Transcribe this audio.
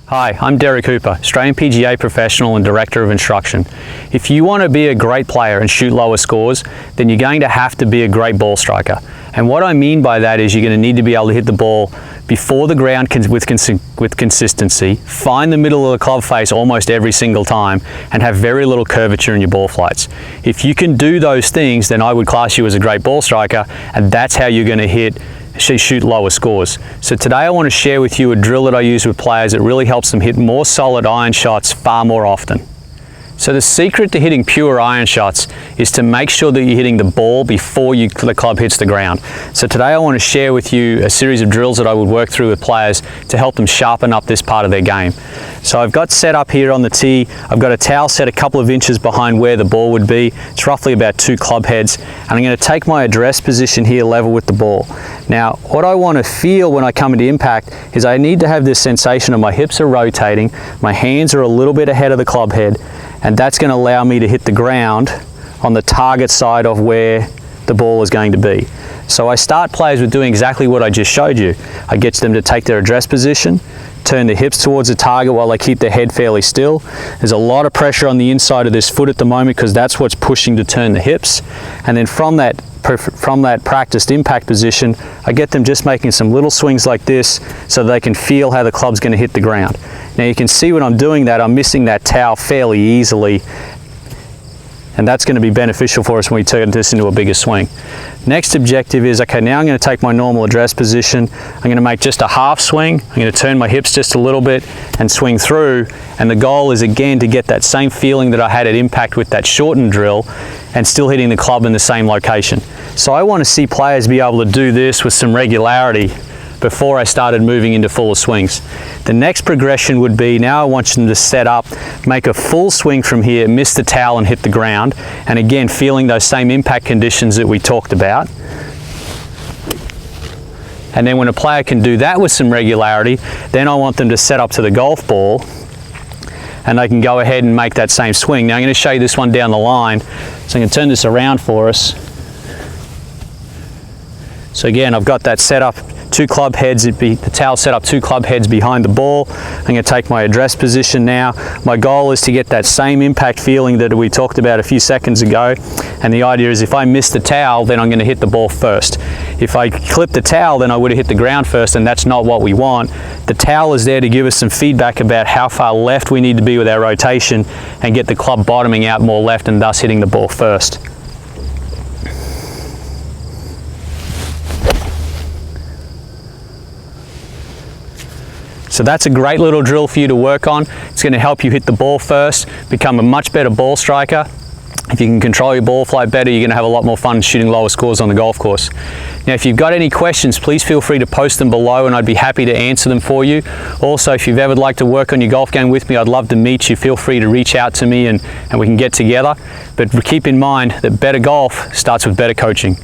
Hi, I'm Derek Hooper, Australian PGA professional and Director of Instruction. If you want to be a great player and shoot lower scores, then you're going to have to be a great ball striker. And what I mean by that is you're going to need to be able to hit the ball before the ground with consistency, find the middle of the club face almost every single time, and have very little curvature in your ball flights. If you can do those things, then I would class you as a great ball striker, and that's how you're going to shoot lower scores. So today I want to share with you a drill that I use with players that really helps them hit more solid iron shots far more often. So the secret to hitting pure iron shots is to make sure that you're hitting the ball before the club hits the ground. So today I want to share with you a series of drills that I would work through with players to help them sharpen up this part of their game. So I've got set up here on the tee, I've got a towel set a couple of inches behind where the ball would be. It's roughly about 2 club heads, and I'm going to take my address position here level with the ball. Now what I want to feel when I come into impact is I need to have this sensation of my hips are rotating, my hands are a little bit ahead of the club head, and that's going to allow me to hit the ground on the target side of where the ball is going to be. So I start players with doing exactly what I just showed you. I get them to take their address position, turn their hips towards the target while they keep their head fairly still. There's a lot of pressure on the inside of this foot at the moment because that's what's pushing to turn the hips. And then from that practiced impact position, I get them just making some little swings like this so they can feel how the club's going to hit the ground. Now you can see when I'm doing that, I'm missing that towel fairly easily, and that's going to be beneficial for us when we turn this into a bigger swing. Next objective is, okay, now I'm going to take my normal address position, I'm going to make just a half swing, I'm going to turn my hips just a little bit and swing through, and the goal is again to get that same feeling that I had at impact with that shortened drill and still hitting the club in the same location. So I want to see players be able to do this with some regularity before I started moving into fuller swings. The next progression would be, now I want them to set up, make a full swing from here, miss the towel and hit the ground, and again feeling those same impact conditions that we talked about. And then when a player can do that with some regularity, then I want them to set up to the golf ball and they can go ahead and make that same swing. Now I'm going to show you this one down the line, so I'm going to turn this around for us. So again, I've got that set up 2 club heads, the towel set up 2 club heads behind the ball. I'm going to take my address position now. My goal is to get that same impact feeling that we talked about a few seconds ago, and the idea is if I miss the towel, then I'm going to hit the ball first. If I clip the towel, then I would have hit the ground first, and that's not what we want. The towel is there to give us some feedback about how far left we need to be with our rotation and get the club bottoming out more left and thus hitting the ball first. So that's a great little drill for you to work on. It's going to help you hit the ball first, become a much better ball striker. If you can control your ball flight better, you're going to have a lot more fun shooting lower scores on the golf course. Now, if you've got any questions, please feel free to post them below and I'd be happy to answer them for you. Also, if you've ever like to work on your golf game with me, I'd love to meet you. Feel free to reach out to me and we can get together. But keep in mind that better golf starts with better coaching.